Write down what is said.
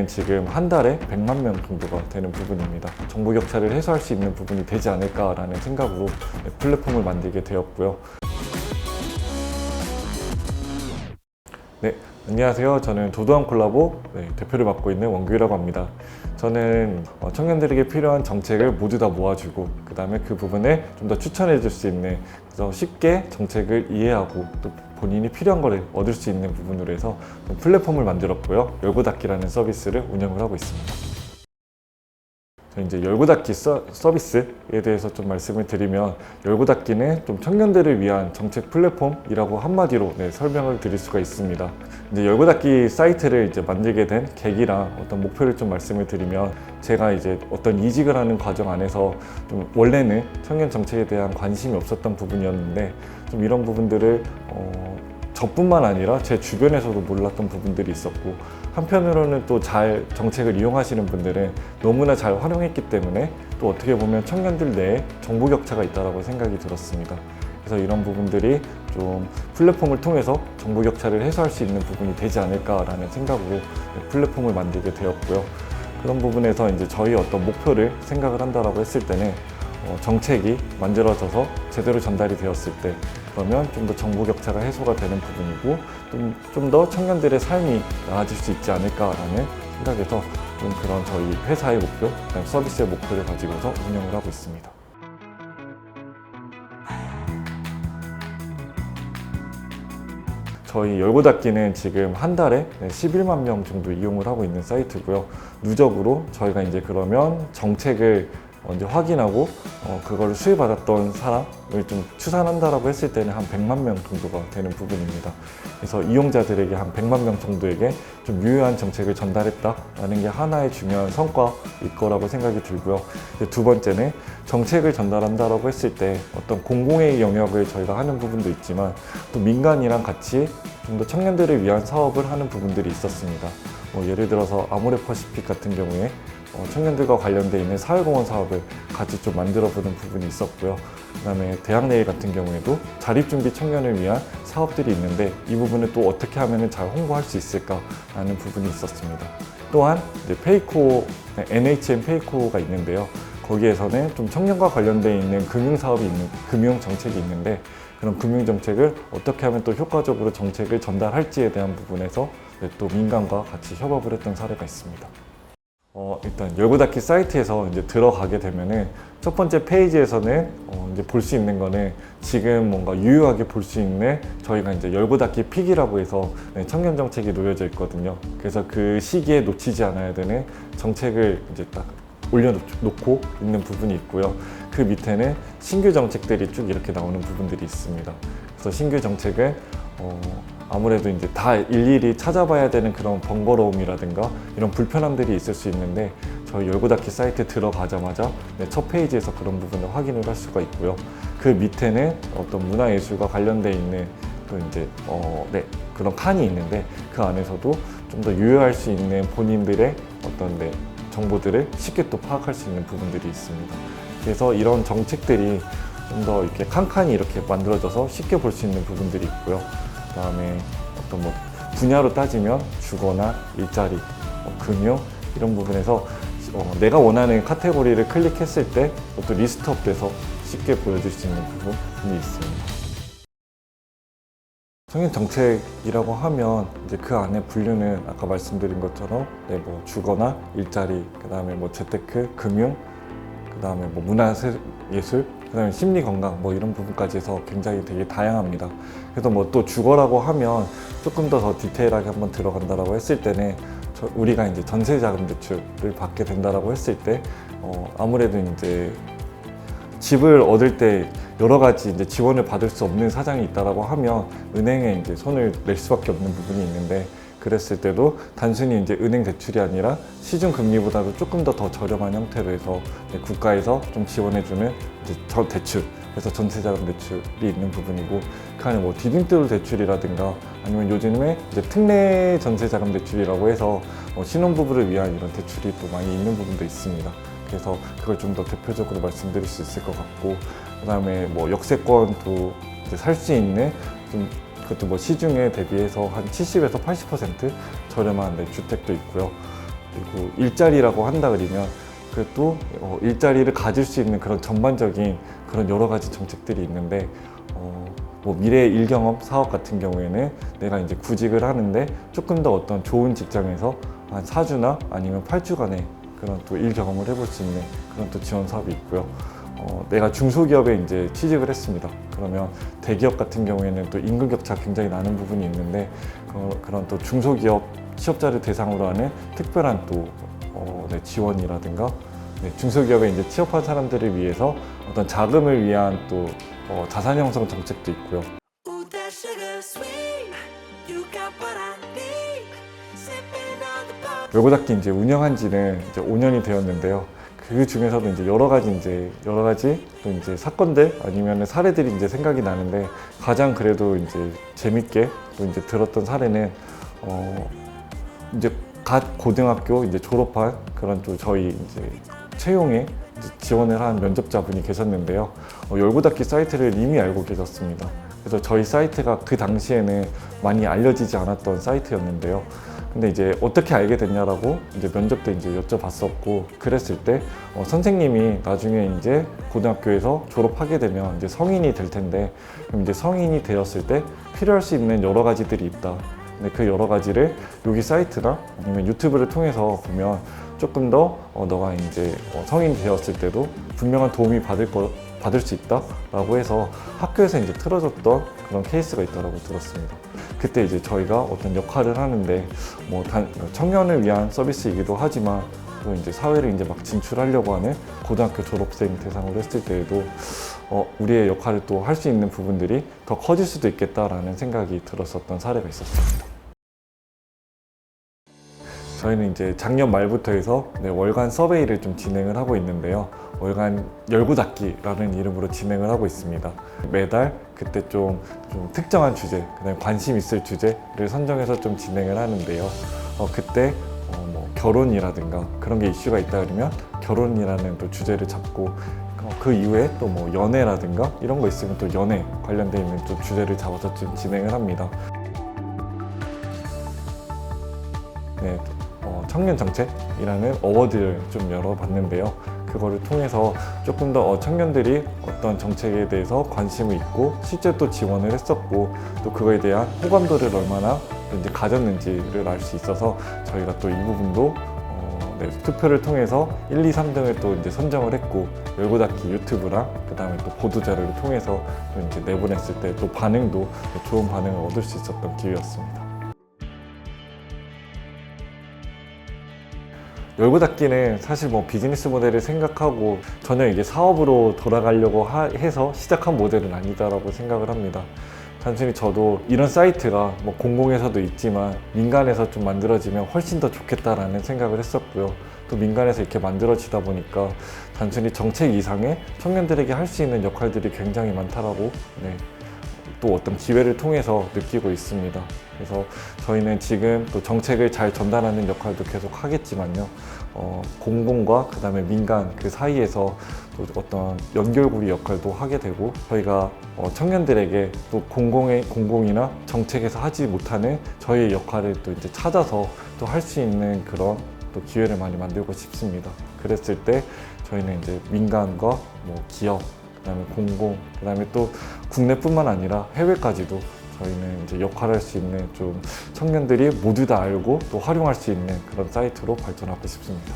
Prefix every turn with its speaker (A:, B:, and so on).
A: 격차는 지금 한 달에 100만 명 정도가 되는 부분입니다. 정보 격차를 해소할 수 있는 부분이 되지 않을까라는 생각으로 플랫폼을 만들게 되었고요. 네, 안녕하세요. 저는 도도한 콜라보 대표를 맡고 있는 원규라고 합니다. 저는 청년들에게 필요한 정책을 모두 다 모아주고 그 다음에 그 부분을 좀 더 추천해 줄 수 있는, 그래서 쉽게 정책을 이해하고 또 본인이 필요한 거를 얻을 수 있는 부분으로 해서 플랫폼을 만들었고요. 열고닫기라는 서비스를 운영을 하고 있습니다. 이제 열고닫기 서비스에 대해서 좀 말씀을 드리면, 열고닫기는 좀 청년들을 위한 정책 플랫폼이라고 한마디로 설명을 드릴 수가 있습니다. 이제 열고닫기 사이트를 이제 만들게 된 계기랑 어떤 목표를 좀 말씀을 드리면, 제가 이제 어떤 이직을 하는 과정 안에서 좀 원래는 청년 정책에 대한 관심이 없었던 부분이었는데, 좀 이런 부분들을 저뿐만 아니라 제 주변에서도 몰랐던 부분들이 있었고, 한편으로는 또 잘 정책을 이용하시는 분들은 너무나 잘 활용했기 때문에 또 어떻게 보면 청년들 내에 정보 격차가 있다고 생각이 들었습니다. 그래서 이런 부분들이 좀 플랫폼을 통해서 정보 격차를 해소할 수 있는 부분이 되지 않을까라는 생각으로 플랫폼을 만들게 되었고요. 그런 부분에서 이제 저희 어떤 목표를 생각을 한다라고 했을 때는 정책이 만들어져서 제대로 전달이 되었을 때, 그러면 좀 더 정보 격차가 해소가 되는 부분이고 좀 더 청년들의 삶이 나아질 수 있지 않을까라는 생각에서 좀 그런 저희 회사의 목표, 그다음 서비스의 목표를 가지고서 운영을 하고 있습니다. 저희 열고닫기는 지금 한 달에 11만 명 정도 이용을 하고 있는 사이트고요. 누적으로 저희가 이제 그러면 정책을 먼저 확인하고 그걸 수혜받았던 사람을 좀 추산한다라고 했을 때는 한 100만 명 정도가 되는 부분입니다. 그래서 이용자들에게 한 100만 명 정도에게 좀 유효한 정책을 전달했다라는 게 하나의 중요한 성과일 거라고 생각이 들고요. 두 번째는 정책을 전달한다라고 했을 때 어떤 공공의 영역을 저희가 하는 부분도 있지만, 또 민간이랑 같이 좀 더 청년들을 위한 사업을 하는 부분들이 있었습니다. 예를 들어서 아모레퍼시픽 같은 경우에 청년들과 관련되어 있는 사회공헌 사업을 같이 좀 만들어보는 부분이 있었고요. 그 다음에 대학내일 같은 경우에도 자립준비 청년을 위한 사업들이 있는데, 이 부분을 또 어떻게 하면 잘 홍보할 수 있을까라는 부분이 있었습니다. 또한 이제 페이코, NHN 페이코가 있는데요. 거기에서는 좀 청년과 관련되어 있는 금융 정책이 있는데, 그런 금융 정책을 어떻게 하면 또 효과적으로 정책을 전달할지에 대한 부분에서 또 민간과 같이 협업을 했던 사례가 있습니다. 일단 열고닫기 사이트에서 이제 들어가게 되면은 첫 번째 페이지에서는 이제 볼 수 있는 거는 지금 뭔가 유효하게 볼 수 있는, 저희가 이제 열고닫기 픽이라고 해서 청년 정책이 놓여져 있거든요. 그래서 그 시기에 놓치지 않아야 되는 정책을 이제 딱 올려놓고 있는 부분이 있고요. 그 밑에는 신규 정책들이 쭉 이렇게 나오는 부분들이 있습니다. 그래서 신규 정책은 아무래도 이제 다 일일이 찾아봐야 되는 그런 번거로움이라든가 이런 불편함들이 있을 수 있는데, 저희 열고닫기 사이트에 들어가자마자 첫 페이지에서 그런 부분을 확인을 할 수가 있고요. 그 밑에는 어떤 문화예술과 관련돼 있는 그런 칸이 있는데, 그 안에서도 좀 더 유효할 수 있는 본인들의 어떤 정보들을 쉽게 또 파악할 수 있는 부분들이 있습니다. 그래서 이런 정책들이 좀 더 이렇게 칸칸이 이렇게 만들어져서 쉽게 볼 수 있는 부분들이 있고요. 그다음에 어떤 분야로 따지면 주거나 일자리, 금융 이런 부분에서 내가 원하는 카테고리를 클릭했을 때 또 리스트업돼서 쉽게 보여줄 수 있는 부분이 있습니다. 청년 정책이라고 하면 이제 그 안에 분류는 아까 말씀드린 것처럼 주거나 일자리, 그다음에 재테크, 금융, 그다음에 문화예술, 그다음에 심리 건강 이런 부분까지 해서 굉장히 되게 다양합니다. 그래서 또 주거라고 하면 조금 더 디테일하게 한번 들어간다라고 했을 때는 우리가 이제 전세자금 대출을 받게 된다라고 했을 때 아무래도 이제 집을 얻을 때 여러 가지 이제 지원을 받을 수 없는 사정이 있다라고 하면 은행에 이제 손을 낼 수밖에 없는 부분이 있는데, 그랬을 때도 단순히 이제 은행 대출이 아니라 시중 금리보다도 조금 더 저렴한 형태로 해서 국가에서 좀 지원해주는 이제 대출, 그래서 전세자금 대출이 있는 부분이고, 그 안에 디딤돌 대출이라든가 아니면 요즘에 이제 특례 전세자금 대출이라고 해서 신혼부부를 위한 이런 대출이 또 많이 있는 부분도 있습니다. 그래서 그걸 좀 더 대표적으로 말씀드릴 수 있을 것 같고, 그다음에 역세권도 살 수 있는 그것도 시중에 대비해서 한 70에서 80% 저렴한 주택도 있고요. 그리고 일자리라고 한다 그러면 그또 일자리를 가질 수 있는 그런 전반적인 그런 여러 가지 정책들이 있는데 뭐 미래 일경험 사업 같은 경우에는 내가 이제 구직을 하는데 조금 더 어떤 좋은 직장에서 한 4주나 아니면 8주간의 그런 또 일 경험을 해볼 수 있는 그런 또 지원 사업이 있고요. 내가 중소기업에 이제 취직을 했습니다. 그러면 대기업 같은 경우에는 또 임금 격차 굉장히 나는 부분이 있는데 그런 또 중소기업 취업자를 대상으로 하는 특별한 또 지원이라든가 중소기업에 이제 취업한 사람들을 위해서 어떤 자금을 위한 또 자산 형성 정책도 있고요. 외고닫기 이제 운영한 지는 이제 5년이 되었는데요. 그 중에서도 이제 여러 가지 또 이제 사건들 아니면 사례들이 이제 생각이 나는데 가장 그래도 이제 재밌게 또 이제 들었던 사례는 이제 갓 고등학교 이제 졸업한 그런 또 저희 이제 채용에 이제 지원을 한 면접자분이 계셨는데요. 열고닫기 사이트를 이미 알고 계셨습니다. 그래서 저희 사이트가 그 당시에는 많이 알려지지 않았던 사이트였는데요. 근데 이제 어떻게 알게 됐냐라고 이제 면접 때 이제 여쭤봤었고 그랬을 때 선생님이 나중에 이제 고등학교에서 졸업하게 되면 이제 성인이 될 텐데 그럼 이제 성인이 되었을 때 필요할 수 있는 여러 가지들이 있다. 근데 그 여러 가지를 여기 사이트나 아니면 유튜브를 통해서 보면 조금 더 너가 이제 성인이 되었을 때도 분명한 도움이 받을 수 있다라고 해서 학교에서 이제 틀어줬던 그런 케이스가 있다고 들었습니다. 그때 이제 저희가 어떤 역할을 하는데 뭐 청년을 위한 서비스이기도 하지만 또 이제 사회를 이제 막 진출하려고 하는 고등학교 졸업생 대상으로 했을 때에도 우리의 역할을 또 할 수 있는 부분들이 더 커질 수도 있겠다라는 생각이 들었었던 사례가 있었습니다. 저희는 이제 작년 말부터 해서 월간 서베이를 좀 진행을 하고 있는데요. 월간 열고닫기라는 이름으로 진행을 하고 있습니다. 매달 그때 좀 특정한 주제, 그다음에 관심 있을 주제를 선정해서 좀 진행을 하는데요. 그때 뭐 결혼이라든가 그런 게 이슈가 있다 그러면 결혼이라는 또 주제를 잡고 그 이후에 또 뭐 연애라든가 이런 거 있으면 또 연애 관련돼 있는 좀 주제를 잡아서 좀 진행을 합니다. 네, 청년 정책이라는 어워드를 좀 열어봤는데요. 그거를 통해서 조금 더 청년들이 어떤 정책에 대해서 관심을 있고 실제 또 지원을 했었고 또 그거에 대한 호감도를 얼마나 이제 가졌는지를 알 수 있어서 저희가 또 이 부분도 투표를 통해서 1, 2, 3등을 또 이제 선정을 했고 열고닫기 유튜브랑 그다음에 또 보도 자료를 통해서 또 이제 내보냈을 때 또 반응도 좋은 반응을 얻을 수 있었던 기회였습니다. 열고닫기는 사실 뭐 비즈니스 모델을 생각하고 전혀 이게 사업으로 돌아가려고 해서 시작한 모델은 아니다라고 생각을 합니다. 단순히 저도 이런 사이트가 뭐 공공에서도 있지만 민간에서 좀 만들어지면 훨씬 더 좋겠다라는 생각을 했었고요. 또 민간에서 이렇게 만들어지다 보니까 단순히 정책 이상의 청년들에게 할 수 있는 역할들이 굉장히 많다라고 또 어떤 기회를 통해서 느끼고 있습니다. 그래서 저희는 지금 또 정책을 잘 전달하는 역할도 계속 하겠지만요. 공공과 그 다음에 민간 그 사이에서 또 어떤 연결고리 역할도 하게 되고 저희가 청년들에게 또 공공이나 정책에서 하지 못하는 저희의 역할을 또 이제 찾아서 또 할 수 있는 그런 또 기회를 많이 만들고 싶습니다. 그랬을 때 저희는 이제 민간과 뭐 기업 그다음에 공공, 그다음에 또 국내뿐만 아니라 해외까지도 저희는 이제 역할을 할 수 있는 좀 청년들이 모두 다 알고 또 활용할 수 있는 그런 사이트로 발전하고 싶습니다.